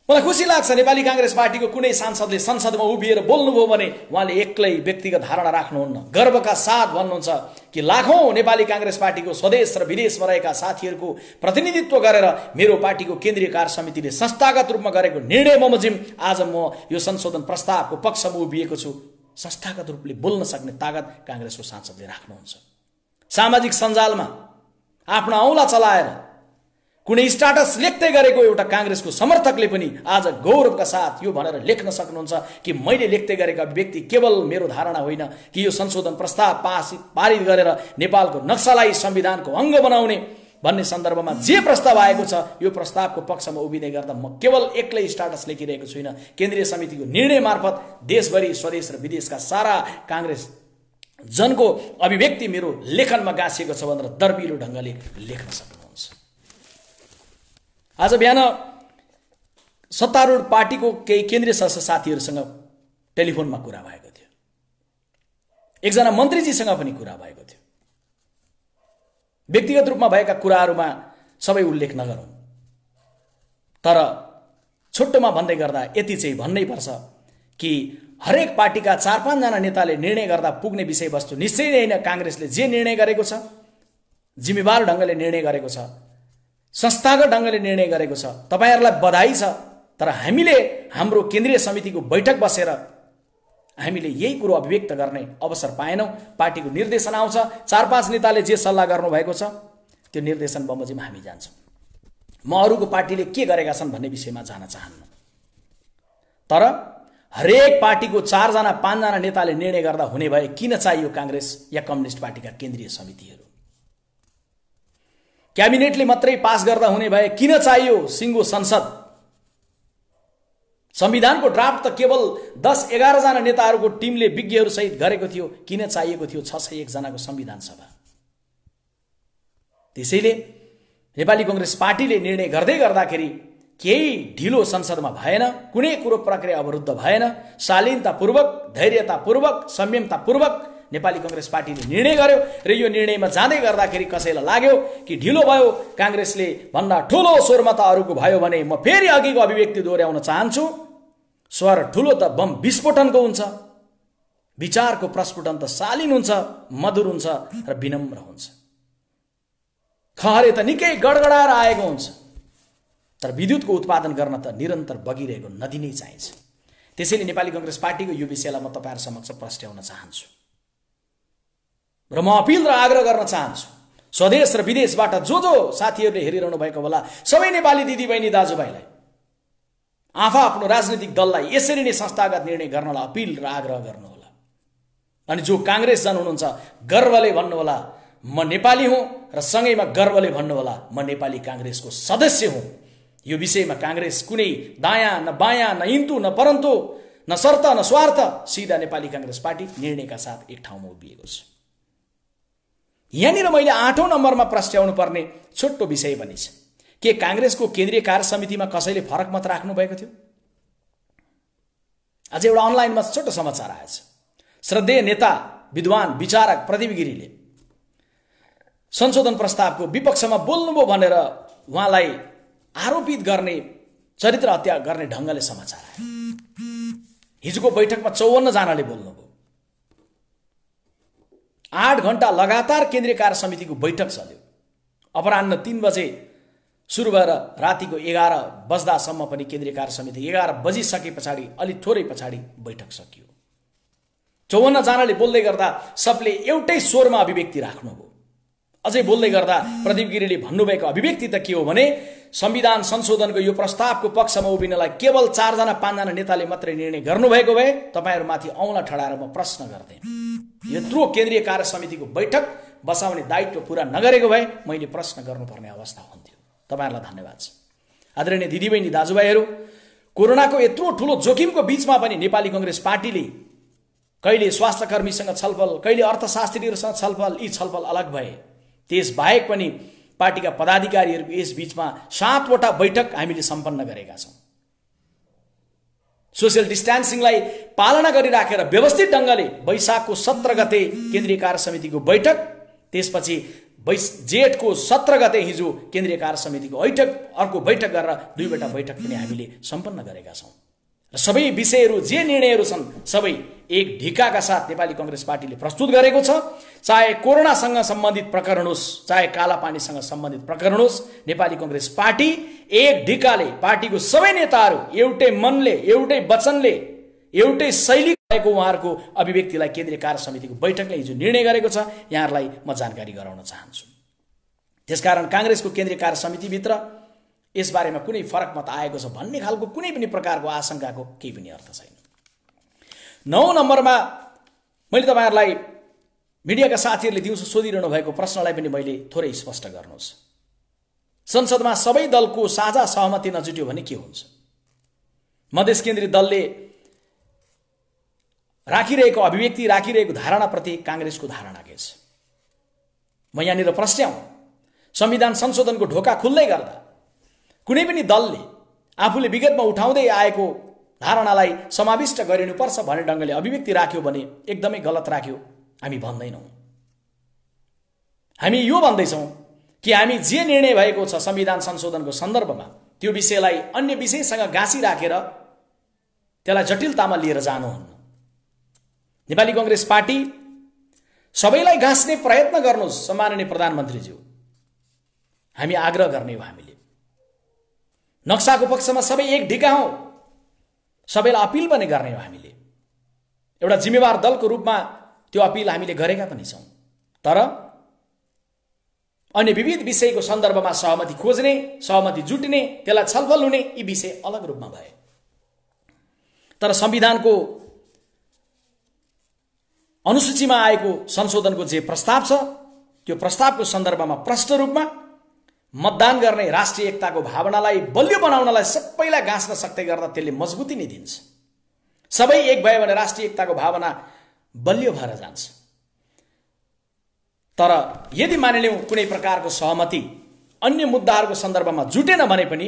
मलाई खुसी लाग्छ, नेपाली कांग्रेस पार्टीको कुनै सांसदले संसदमा उभिएर बोल्नुभयो भने उहाँले एक्लै व्यक्तिगत धारणा राख्नुहुन्न, गर्वका साथ भन्नुहुन्छ कि लाखौं नेपाली कांग्रेस पार्टीको स्वदेश र विदेशमा रहेका साथीहरूको प्रतिनिधित्व गरेर मेरो पार्टीको केन्द्रीय कार्य समितिले संस्थागत रूपमा गरेको निर्णय बमोजिम आज म यो संशोधन प्रस्तावको पक्षमा उभिएको छु। संस्थागत रूपले बोल्न सक्ने तागत कांग्रेसको सांसदले राख्नुहुन्छ। सामाजिक सञ्जालमा आफ्नो औँला चलाएर कुनै स्ट्याटस लेख्दै गरेको एउटा कांग्रेसको समर्थकले पनि आज गौरवका साथ यो भनेर लेख्न सक्नुहुन्छ कि मैले लेख्दै गरेका व्यक्ति केवल मेरो धारणा होइन कि यो संशोधन प्रस्ताव पारित गरेर नेपालको नक्सालाई संविधानको अंग बनाउने भन्ने सन्दर्भमा जे प्रस्ताव आएको छ यो प्रस्तावको पक्षमा उभिने गर्दा म केवल एक्लै स्ट्याटस लेखिरहेको छुइनँ। केन्द्रीय समितिको निर्णय मार्फत देशभरि स्वदेश र विदेशका सारा काङ्ग्रेस जनको अभिव्यक्ति मेरो लेखनमा गाँसिएको छ भनेर दर्बिलो ढङ्गले लेख्न सक्नुहुन्छ। आज बिहान सत्तारूढ पार्टीको केही केन्द्रीय सदस्य साथीहरूसँग टेलिफोनमा कुरा भएको थियो। एकजना मन्त्रीजीसँग पनि कुरा भएको थियो। व्यक्तिगत रूपमा भएका कुराहरूमा सबै उल्लेख नगरौँ, तर छोटोमा भन्दै गर्दा यति चाहिँ भन्नै पर्छ कि हरेक पार्टीका 4-5 जना नेताले निर्णय गर्दा पुग्ने विषयवस्तु निश्चय नै होइन। काङ्ग्रेसले जे निर्णय गरेको छ, जिम्मेवार ढङ्गले निर्णय गरेको छ, संस्थागत ढङ्गले निर्णय गरेको छ, तपाईँहरूलाई बधाई छ। तर हामीले हाम्रो केन्द्रीय समितिको बैठक बसेर हामीले यही कुरो अभिव्यक्त गर्ने अवसर पाएनौँ। पार्टीको निर्देशन आउँछ, 4-5 नेताले जे सल्लाह गर्नुभएको छ त्यो निर्देशन बमोजिम हामी जान्छौँ। म अरूको पार्टीले के गरेका छन् भन्ने विषयमा जान चाहन्न, तर हरेक पार्टीको 4 जना 5 जना नेताले निर्णय गर्दा हुने भए किन चाहियो काङ्ग्रेस या कम्युनिस्ट पार्टीका केन्द्रीय समितिहरू? क्याबिनेटले मात्रै पास गर्दा हुने भए किन चाहियो सिङ्गो संसद? संविधानको ड्राफ्ट त केवल 10-11 जना नेताहरूको टिमले विज्ञहरू सहित गरेको थियो, किन चाहिएको थियो 601 जनाको संविधान सभा? त्यसैले नेपाली कांग्रेस पार्टीले निर्णय गर्दै गर्दाखेरि केही ढिलो संसदमा भएन, कुनै कुरो प्रक्रिया अवरुद्ध भएन। शालीनतापूर्वक, धैर्यतापूर्वक, संयमतापूर्वक नेपाली कांग्रेस पार्टीले निर्णय गर्यो र यो निर्णयमा जाँदै गर्दाखेरि कसैलाई लाग्यो कि ढिलो भयो, कांग्रेसले भन्दा ठूलो स्वरमा त अरूको भयो भने म फेरि अघिको अभिव्यक्ति दोहोर्याउन चाहन्छु। स्वर ठूलो त बम विस्फोटनको हुन्छ, विचारको प्रस्फुटन त शालीन हुन्छ, मधुर हुन्छ र विनम्र हुन्छ। खहरे त निकै गडगडाएर आएको हुन्छ, तर विद्युतको उत्पादन गर्न त निरन्तर बगिरहेको नदी नै चाहिन्छ। त्यसैले नेपाली कांग्रेस पार्टीको यो विषयलाई म तपाईहरु समक्ष प्रस्ट्याउन चाहन्छु र म अपिल र आग्रह गर्न चाहन्छु। स्वदेश र विदेशबाट जो साथीहरूले हेरिरहनु भएको होला, सबै नेपाली दिदीबहिनी दाजुभाइलाई आफ्नो राजनीतिक दललाई यसरी नै संस्थागत निर्णय गर्नलाई अपिल र आग्रह गर्नुहोला। अनि जो कांग्रेस जन हुनुहुन्छ, गर्वले भन्नुहोला म नेपाली हुँ र सँगैमा गर्वले भन्नुहोला म नेपाली कांग्रेसको सदस्य हुँ। यो विषयमा कांग्रेस कुनै दायाँ न बायाँ, न इन्तु न परन्तु, न शर्त न स्वार्थ, सिधा नेपाली कांग्रेस पार्टी निर्णयका साथ एक ठाउँमा उभिएको छ। यहाँनिर मैले 8औं नम्बरमा प्रस्ट्याउनु पर्ने छोटो विषय पनि छ। के कांग्रेसको केन्द्रीय कार्य समितिमा कसैले फरक मत राख्नु भएको थियो? आज एउटा अनलाइनमा छोटो समाचार आएछ। श्रद्धेय नेता, विद्वान, विचारक प्रदीप गिरीले संशोधन प्रस्तावको विपक्षमा बोल्नुभयो भनेर उहाँलाई आरोपित गर्ने, चरित्र हत्या गर्ने ढंगले समाचार आयो। हिजोको बैठकमा 54 जनाले बोल्नुभयो। 8 घण्टा लगातार केन्द्रीय कार्य समितिको बैठक चल्यो। अपराह्न 3 बजे सुरु भएर रातिको 11 बज्दासम्म पनि केन्द्रीय कार्य समिति 11 बजिसके पछाडि, अलि थोरै पछाडि बैठक सकियो। 54 जनाले बोल्दै गर्दा सबले एउटै स्वरमा अभिव्यक्ति राख्नुभयो। अझै बोल्दै गर्दा प्रदीप गिरीले भन्नुभएको अभिव्यक्ति त के हो भने, संविधान संशोधनको यो प्रस्तावको पक्षमा उभिनलाई केवल 4 जना 5 जना नेताले मात्रै निर्णय गर्नुभएको भए तपाईहरुमाथि औंला ठडाएर म प्रश्न गर्थे। यत्रो केन्द्रीय कार्य समितिको बैठक बसाउने दायित्व पूरा नगरेको भए मैले प्रश्न गर्नुपर्ने अवस्था हुन्थ्यो। तपाईहरुलाई धन्यवाद छ। आदरणीय दिदीबहिनी दाजुभाइहरु, कोरोनाको यत्रो ठूलो जोखिमको बीचमा पनि नेपाली कांग्रेस पार्टीले कहिले स्वास्थ्यकर्मीसँग छलफल, कहिले अर्थशास्त्रीहरूसँग छलफल, यी छलफल अलग भए त्यस बाहेक पनि पार्टीका पदाधिकारीहरूको यस बीचमा 7 वटा बैठक हामीले सम्पन्न गरेका छौं। सोशल डिस्टेन्सिङलाई पालना गरिराखेर व्यवस्थित ढंगले वैशाखको 17 गते केन्द्रीय कार्य समितिको बैठक, त्यसपछि जेठको 17 गते हिजो केन्द्रीय कार्य समितिको अर्को बैठक गरेर 2 वटा बैठक पनि हामीले सम्पन्न गरेका छौं। र सबै विषयहरू, जे निर्णयहरू छन्, सबै एक ढिकाका साथ नेपाली कांग्रेस पार्टीले प्रस्तुत गरेको छ। चाहे कोरोनासँग सम्बन्धित प्रकरण होस्, चाहे कालापानीसँग सम्बन्धित प्रकरण होस्, नेपाली कांग्रेस पार्टी एक ढिकाले, पार्टीको सबै नेताहरू एउटै मनले, एउटै वचनले, एउटै शैली भएको उहाँहरूको अभिव्यक्तिलाई केन्द्रीय कार्य समितिको बैठकले हिजो निर्णय गरेको छ। यहाँहरूलाई म जानकारी गराउन चाहन्छु। त्यसकारण कांग्रेसको केन्द्रीय कार्य समितिभित्र यस बारेमा कुनै फरक मत आएको छ भन्ने खालको कुनै पनि प्रकारको आशंकाको केही पनि अर्थ छैन। 9 नम्बरमा मैले तपाईहरुलाई मिडियाका साथीहरूले दिउँसो सोधिरहनु भएको प्रश्नलाई पनि मैले थोरै स्पष्ट गर्नुहोस्। संसदमा सबै दलको साझा सहमति नजुट्यो भने के हुन्छ? मधेस केन्द्रीय दलले राखिरहेको अभिव्यक्ति, राखिरहेको धारणाप्रति कांग्रेसको धारणा के छ? म यहाँनिर प्रश्न संविधान संशोधनको ढोका खुल्दै गर्दा कुनै पनि दलले आफूले विगतमा उठाउँदै आएको धारणालाई समाविष्ट गरिनुपर्छ भन्ने ढङ्गले अभिव्यक्ति राख्यो भने एकदमै गलत राख्यो हामी भन्दैनौँ। हामी यो भन्दैछौँ कि हामी जे निर्णय भएको छ संविधान संशोधनको सन्दर्भमा त्यो विषयलाई अन्य विषयसँग गाँसी राखेर त्यसलाई जटिलतामा लिएर जानुहुन्न। नेपाली कांग्रेस पार्टी सबैलाई गाँस्ने प्रयत्न गर्नुहोस् सम्माननीय प्रधानमन्त्रीज्यू, हामी आग्रह गर्ने हो। हामीले नक्साको पक्षमा सबै एक ढिका हौं, सबैलाई अपिल पनि गर्ने हो। हामीले एउटा जिम्मेवार दलको रूपमा त्यो अपिल हामीले गरेका पनि छौं। तर अन्य विविध विषयको सन्दर्भमा सहमति खोज्ने, सहमति जुट्ने, त्यसलाई छलफल हुने यी विषय अलग रूपमा भए। तर संविधानको अनुसूचीमा आएको संशोधनको जे प्रस्ताव छ त्यो प्रस्तावको सन्दर्भमा प्रष्ट रूपमा मतदान गर्ने राष्ट्रिय एकताको भावनालाई बलियो बनाउनलाई सबैलाई गाँस्न सक्दै गर्दा त्यसले मजबुती नै दिन्छ। सबै एक भयो भने राष्ट्रिय एकताको भावना बलियो भएर जान्छ। तर यदि मानिलिउँ कुनै प्रकारको सहमति अन्य मुद्दाहरूको सन्दर्भमा जुटेन भने पनि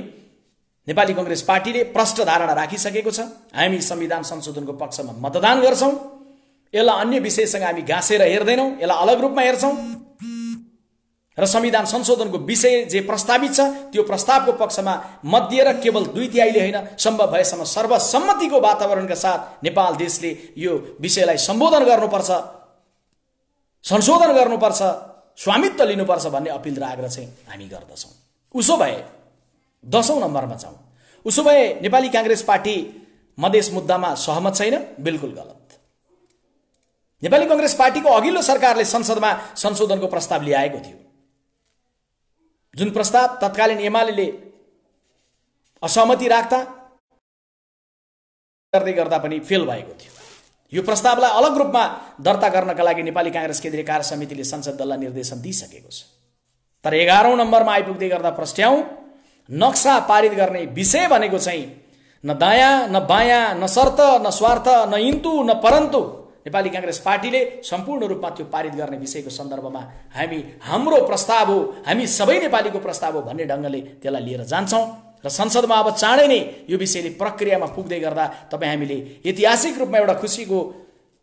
नेपाली कांग्रेस पार्टीले प्रष्ट धारणा राखिसकेको छ। हामी संविधान संशोधनको पक्षमा मतदान गर्छौं। यसलाई अन्य विषयसँग हामी गाँसेर हेर्दैनौं, यसलाई अलग रूपमा हेर्छौं र संविधान संशोधनको विषय जे प्रस्तावित छ त्यो प्रस्तावको पक्षमा मत दिएर केवल 2/3 होइन सम्भव भएसम्म सर्वसम्मतिको वातावरणका साथ नेपाल देशले यो विषयलाई सम्बोधन गर्नुपर्छ, संशोधन गर्नुपर्छ, स्वामित्व लिनुपर्छ भन्ने अपिल र आग्रह चाहिँ हामी गर्दछौं। उसो भए 10औं नम्बरमा जाउँ। उसो भए नेपाली कांग्रेस पार्टी मधेस मुद्दामा सहमत छैन? बिल्कुल गलत। नेपाली कांग्रेस पार्टीको अघिल्लो सरकारले संसदमा संशोधनको प्रस्ताव ल्याएको थियो, जुन प्रस्ताव तत्कालीन एमाले असहमति राख्दा गर्दा पनि फेल भएको थियो। यो प्रस्तावलाई अलग रूपमा दर्ता गर्नका लागि नेपाली कांग्रेस केन्द्रीय कार्य समितिले संसद दललाई निर्देशन दिइसकेको छ। तर 11औं नम्बरमा आइपुग्दै गर्दा प्रस्ट्याउँ नक्सा पारित गर्ने विषय भनेको चाहिँ न दायाँ न बायाँ, न शर्त न स्वार्थ, न इन्तु न परन्तु नेपाली कांग्रेस पार्टीले सम्पूर्ण रूपमा त्यो पारित गर्ने विषयको सन्दर्भमा हाम्रो प्रस्ताव हो, हामी सबै नेपालीको प्रस्ताव हो भन्ने ढङ्गले त्यसलाई लिएर जान्छौं र संसदमा अब चाँडै नै यो विषयले प्रक्रियामा पुग्दै गर्दा तपाईँ हामीले ऐतिहासिक रूपमा एउटा खुसीको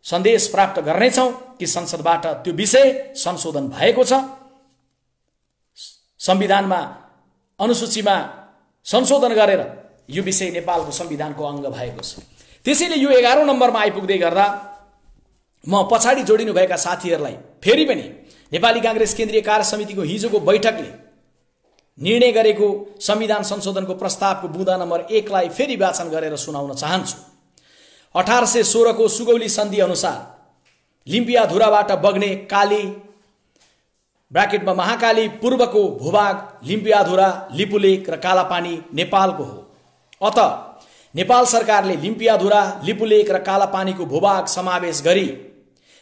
सन्देश प्राप्त गर्नेछौं कि संसदबाट त्यो विषय संशोधन भएको छ। संविधानमा अनुसूचीमा संशोधन गरेर यो विषय नेपालको संविधानको अंग भएको छ। त्यसैले यो 11औं नम्बरमा आइपुग्दै गर्दा म पछाडि जोडिनुभएका साथीहरूलाई फेरि पनि नेपाली कांग्रेस केन्द्रीय कार्य समितिको हिजोको बैठकले निर्णय गरेको संविधान संशोधनको प्रस्तावको बुँदा नम्बर 1 लाई फेरि वाचन गरेर सुनाउन चाहन्छु। 1816 को सुगौली सन्धि अनुसार लिम्पियाधुराबाट बग्ने काली ब्राकेटमा महाकाली पूर्वको भूभाग लिम्पियाधुरा, लिपुलेक र कालापानी नेपालको हो। अत नेपाल सरकारले लिम्पियाधुरा, लिपुलेक र कालापानीको भूभाग समावेश गरी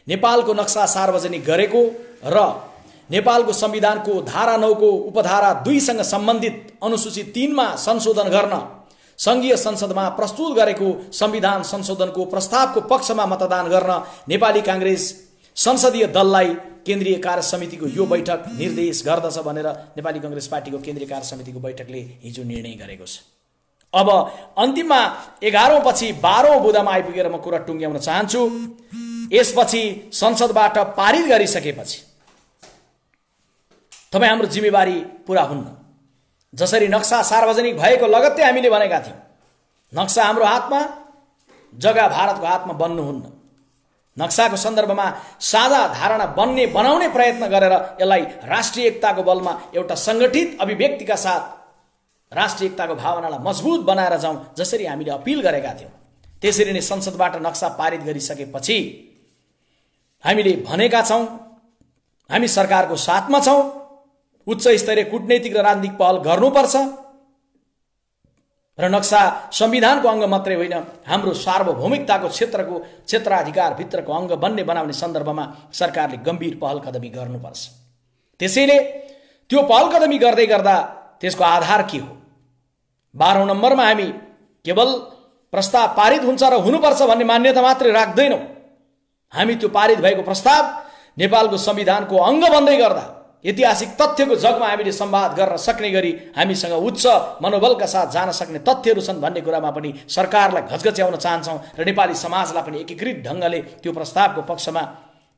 नेपालको नक्सा सार्वजनिक गरेको र नेपालको संविधानको धारा 9 को उपधारा 2 सँग सम्बन्धित अनुसूची 3 मा संशोधन गर्न संघीय संसदमा प्रस्तुत गरेको संविधान संशोधनको प्रस्तावको पक्षमा मतदान गर्न नेपाली कांग्रेस संसदीय दललाई केन्द्रीय कार्य समितिको यो बैठक निर्देश गर्दछ भनेर नेपाली कांग्रेस पार्टीको केन्द्रीय कार्य समितिको बैठकले हिजो निर्णय गरेको छ। अब अन्तिममा 11औं पछि 12औं बुँदामा आइपुगेर म कुरा टुङ्ग्याउन चाहन्छु। यसपछि संसदबाट पारित गरिसकेपछि तपाईँ हाम्रो जिम्मेवारी पूरा हुन्न। जसरी नक्सा सार्वजनिक भएको लगत्तै हामीले भनेका थियौं, नक्सा हाम्रो हातमा, जग्गा भारतको हातमा बन्नुहुन्न। नक्साको सन्दर्भमा साझा धारणा बनाउने प्रयत्न गरेर यसलाई राष्ट्रिय एकताको बलमा एउटा संगठित अभिव्यक्तिका साथ राष्ट्रिय एकताको भावनालाई मजबुत बनाएर जाउँ जसरी हामीले अपिल गरेका थियौं। त्यसरी नै संसदबाट नक्सा पारित गरिसकेपछि हामीले भनेका छौं हामी सरकारको साथमा छौं, उच्च स्तरीय कूटनैतिक र राजनीतिक पहल गर्नुपर्छ र नक्सा संविधानको अंग मात्रै होइन हाम्रो सार्वभौमिकताको क्षेत्राधिकार भित्रको अंग बन्ने बनाउने सन्दर्भमा सरकारले गम्भीर पहल कदमी गर्नुपर्छ। त्यसैले त्यो पहल कदमी गर्दै गर्दा त्यसको आधार के हो? 12औं नम्बरमा हामी केवल प्रस्ताव पारित हुन्छ र हुनुपर्छ भन्ने मान्यता मात्रै राख्दैनौँ। हामी त्यो पारित भएको प्रस्ताव नेपालको संविधानको अङ्ग बन्दै गर्दा ऐतिहासिक तथ्यको जगमा हामीले संवाद गर्न सक्ने गरी हामीसँग उच्च मनोबलका साथ जान सक्ने तथ्यहरू छन् भन्ने कुरामा पनि सरकारलाई घचघच्याउन चाहन्छौँ र नेपाली समाजलाई पनि एकीकृत ढङ्गले त्यो प्रस्तावको पक्षमा,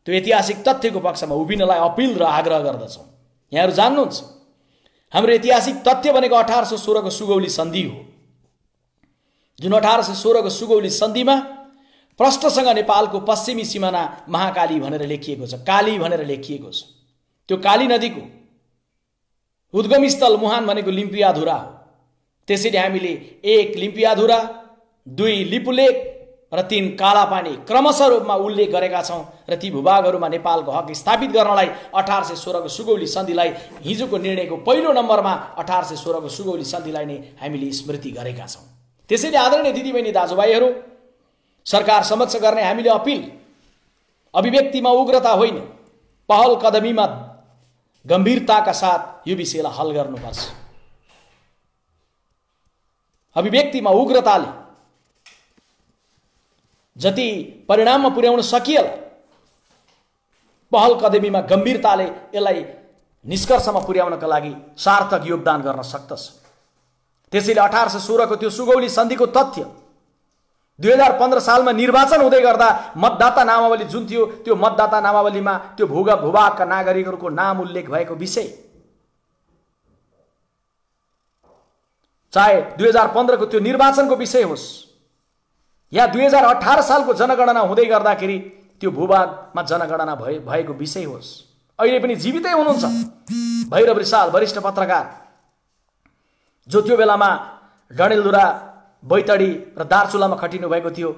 त्यो ऐतिहासिक तथ्यको पक्षमा उभिनलाई अपिल र आग्रह गर्दछौँ। यहाँहरू जान्नुहुन्छ, हाम्रो ऐतिहासिक तथ्य भनेको 1816 को सुगौली सन्धि हो, जुन 1816 को सुगौली सन्धिमा प्रष्टसँग नेपालको पश्चिमी सिमाना महाकाली भनेर लेखिएको छ, काली भनेर लेखिएको छ। त्यो काली नदीको उद्गम स्थल मुहान भनेको लिम्पियाधुरा हो। त्यसैले हामीले 1 लिम्पियाधुरा, 2 लिपुलेक र 3 कालापानी क्रमशः रूपमा उल्लेख गरेका छौँ र ती भूभागहरूमा नेपालको हक स्थापित गर्नलाई 1816 को सुगौली सन्धिलाई, हिजोको निर्णयको पहिलो नम्बरमा 1816 को सुगौली सन्धिलाई नै हामीले स्मृति गरेका छौँ। त्यसैले आदरणीय दिदीबहिनी दाजुभाइहरू, सरकार समक्ष गर्ने हामीले अपिल अभिव्यक्तिमा उग्रता होइन, पहल कदमीमा गम्भीरताका साथ यो विषयलाई हल गर्नुपर्छ। अभिव्यक्तिमा उग्रताले जति परिणाममा पुर्याउन सकिएला, पहल कदमीमा गम्भीरताले यसलाई निष्कर्षमा पुर्याउनका लागि सार्थक योगदान गर्न सक्दछ। त्यसैले 1816 को त्यो सुगौली सन्धिको तथ्य, 2015 सालमा निर्वाचन हुँदै गर्दा मतदाता नामावली जुन थियो, त्यो मतदाता नामावलीमा त्यो भूभागका नागरिकहरूको नाम उल्लेख भएको विषय, चाहे 2015 को त्यो निर्वाचनको विषय होस् या 2018 सालको जनगणना हुँदै गर्दाखेरि त्यो भूभागमा जनगणना भएको विषय होस्, अहिले पनि जीवितै हुनुहुन्छ भैरव रिसाल, वरिष्ठ पत्रकार, जो त्यो बेलामा डडेलधुरा, बैतडी र दार्चुलामा खटिनु भएको थियो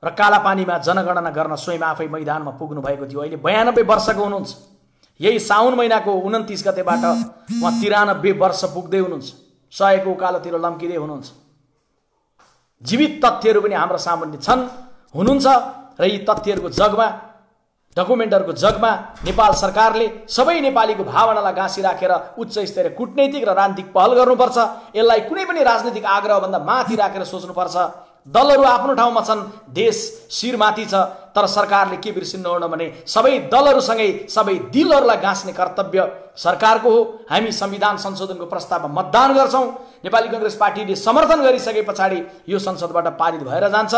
र कालापानीमा जनगणना गर्न स्वयं आफै मैदानमा पुग्नु भएको थियो। अहिले 92 वर्षको हुनुहुन्छ। यही साउन महिनाको 29 गतेबाट उहाँ 93 वर्ष पुग्दै हुनुहुन्छ, 100 को उकालोतिर लम्किँदै हुनुहुन्छ। जीवित तथ्यहरू पनि हाम्रो सामुन्ने छन्, हुनुहुन्छ र यी तथ्यहरूको जगमा, डकुमेन्टहरूको जगमा नेपाल सरकारले सबै नेपालीको भावनालाई गाँसी राखेर उच्च स्तरीय कूटनैतिक र राजनीतिक पहल गर्नुपर्छ। यसलाई कुनै पनि राजनीतिक आग्रहभन्दा माथि राखेर सोच्नुपर्छ। दलहरू आफ्नो ठाउँमा छन्, देश शिरमाथि छ, तर सरकारले के बिर्सिनुहुन्न भने सबै दलहरूसँगै सबै दिलहरूलाई गाँस्ने कर्तव्य सरकारको हो। हामी संविधान संशोधनको प्रस्तावमा मतदान गर्छौँ। नेपाली कांग्रेस पार्टीले समर्थन गरिसके पछाडि यो संसदबाट पारित भएर जान्छ।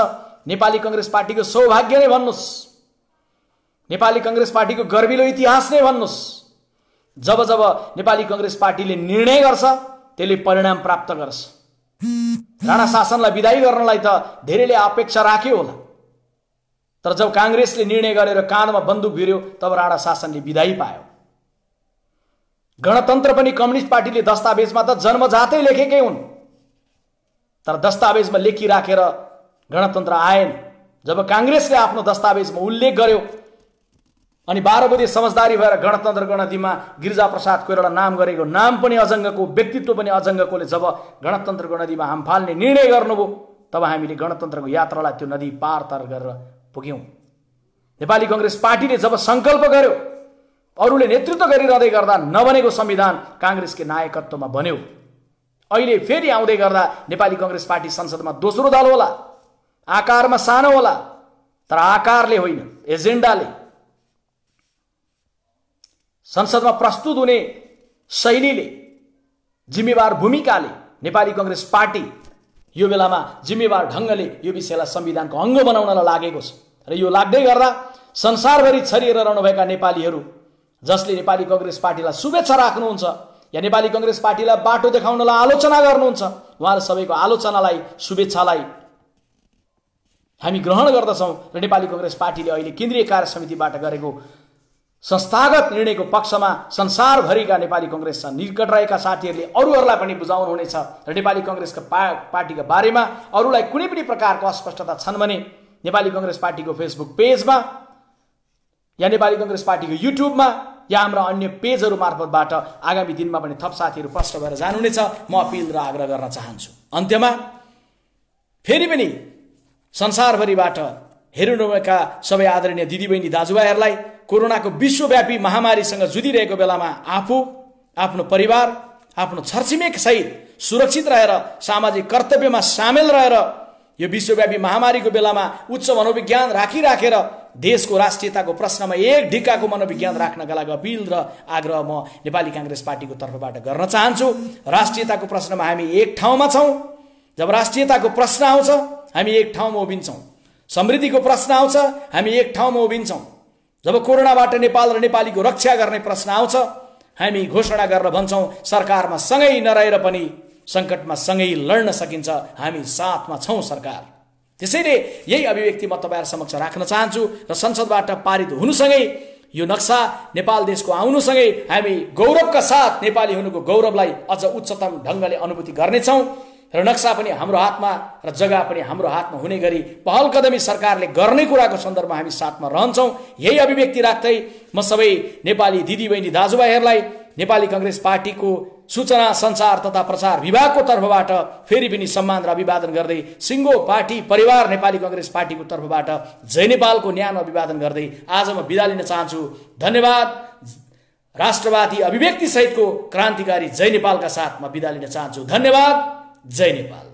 नेपाली कांग्रेस पार्टीको सौभाग्य नै भन्नुस्, नेपाली कांग्रेस पार्टीको गर्विलो इतिहास नै भन्नुस्। जब जब नेपाली कांग्रेस पार्टीले निर्णय गर्छ त्यसले परिणाम प्राप्त गर्छ। राणा शासनलाई विदाई गर्नलाई त धेरैले अपेक्षा राख्यो होला, तर जब कांग्रेसले निर्णय गरेर काँधमा बन्दुक भिर्यो तब राणा शासनले विदाई पायो। गणतन्त्र पनि कम्युनिस्ट पार्टीले दस्तावेजमा त जन्मजातै लेखेकै हुन्, तर दस्तावेजमा लेखिराखेर गणतन्त्र आएन। जब कांग्रेसले आफ्नो दस्तावेजमा उल्लेख गर्यो अनि 12 बजे समझदारी भएर गणतन्त्र गणतिमा गिरिजा प्रसाद कोइराला नाम गरेको, नाम पनि अजङ्गको, व्यक्तित्व पनि अजङ्गकोले जब गणतन्त्र गणतिमा हाम फाल्ने निर्णय गर्नुभयो तब हामीले गणतन्त्रको यात्रालाई त्यो नदी पार तर गरेर पुग्यौं। नेपाली कांग्रेस पार्टीले जब संकल्प गर्यो, अरूले नेतृत्व गरिरहँदै गर्दा नबनेको संविधान कांग्रेसको नायकत्वमा बन्यो। अहिले फेरि आउँदै गर्दा नेपाली कांग्रेस पार्टी संसदमा दोस्रो दल होला, आकारमा सानो होला, तर आकारले होइन, एजेन्डाले, संसदमा प्रस्तुत हुने शैलीले, जिम्मेवार भूमिकाले नेपाली कांग्रेस पार्टी यो बेलामा जिम्मेवार ढंगले यो विषयलाई संविधानको अंग बनाउनलाई लागेको छ। र यो लाग्दै गर्दा संसारभरि छरिएर रहनुभएका नेपालीहरू जसले नेपाली कांग्रेस पार्टीलाई शुभेच्छा राख्नुहुन्छ या नेपाली कांग्रेस पार्टीलाई बाटो देखाउनलाई आलोचना गर्नुहुन्छ, उहाँहरू सबैको आलोचनालाई, शुभेच्छालाई हामी ग्रहण गर्दछौं। र नेपाली कांग्रेस पार्टीले अहिले केन्द्रीय कार्य समितिबाट गरेको संस्थागत निर्णयको पक्षमा संसारभरिका नेपाली कांग्रेसका निकट रहेका साथीहरूले अरूहरूलाई पनि बुझाउनु हुनेछ। र नेपाली कांग्रेसका पार्टीका बारेमा अरूलाई कुनै पनि प्रकारको अस्पष्टता छन् भने नेपाली कांग्रेस पार्टीको फेसबुक पेजमा या नेपाली कांग्रेस पार्टीको युट्युबमा या हाम्रा अन्य पेजहरू मार्फतबाट आगामी दिनमा पनि थप साथीहरू प्रष्ट भएर जानुहुनेछ। म अपिल र आग्रह गर्न चाहन्छु। अन्त्यमा फेरि पनि संसारभरिबाट हेर्नुभएका सबै आदरणीय दिदीबहिनी दाजुभाइहरूलाई कोरोनाको विश्वव्यापी महामारीसँग जुधिरहेको बेलामा आफू, आफ्नो परिवार, आफ्नो छरछिमेक सहित सुरक्षित रहेर सामाजिक कर्तव्यमा सामेल रहेर यो विश्वव्यापी महामारीको बेलामा उच्च मनोविज्ञान राखेर देशको राष्ट्रियताको प्रश्नमा एक ढिक्काको मनोविज्ञान राख्नका लागि अपिल र आग्रह म नेपाली कांग्रेस पार्टीको तर्फबाट गर्न चाहन्छु। राष्ट्रियताको प्रश्नमा हामी एक ठाउँमा छौं। जब राष्ट्रियताको प्रश्न आउँछ हामी एक ठाउँमा उभिन्छौं। समृद्धिको प्रश्न आउँछ हामी एक ठाउँमा उभिन्छौं। जब कोरोनाबाट नेपाल र नेपालीको रक्षा गर्ने प्रश्न आउँछ हामी घोषणा गरेर भन्छौं सरकारमा सँगै नरहेर पनि संकटमा सँगै लड्न सकिन्छ, हामी साथमा छौं सरकार। त्यसैले यही अभिव्यक्ति म तपाईहरु समक्ष राख्न चाहन्छु र संसदबाट पारित हुनुसँगै यो नक्सा नेपाल देशको आउनुसँगै हामी गौरवका साथ नेपाली हुनुको गौरवलाई अझ उच्चतम ढंगले अनुभूति गर्नेछौं र नक्सा पनि हाम्रो हातमा र जग्गा पनि हाम्रो हातमा हुने गरी पहल कदमी सरकारले गर्ने कुराको सन्दर्भमा हामी साथमा रहन्छौं। यही अभिव्यक्ति राख्दै म सबै नेपाली दिदीबहिनी दाजुभाइहरूलाई नेपाली कांग्रेस पार्टीको सूचना संचार तथा प्रचार विभागको तर्फबाट फेरि पनि सम्मान र अभिवादन गर्दै सिंगो पार्टी परिवार नेपाली कांग्रेस पार्टीको तर्फबाट जय नेपालको न्यानो अभिवादन गर्दै आज म बिदा लिन चाहन्छु। धन्यवाद। राष्ट्रवादी अभिव्यक्ति सहितको क्रान्तिकारी जय नेपालका साथ म बिदा लिन चाहन्छु। धन्यवाद। जय नेपाल।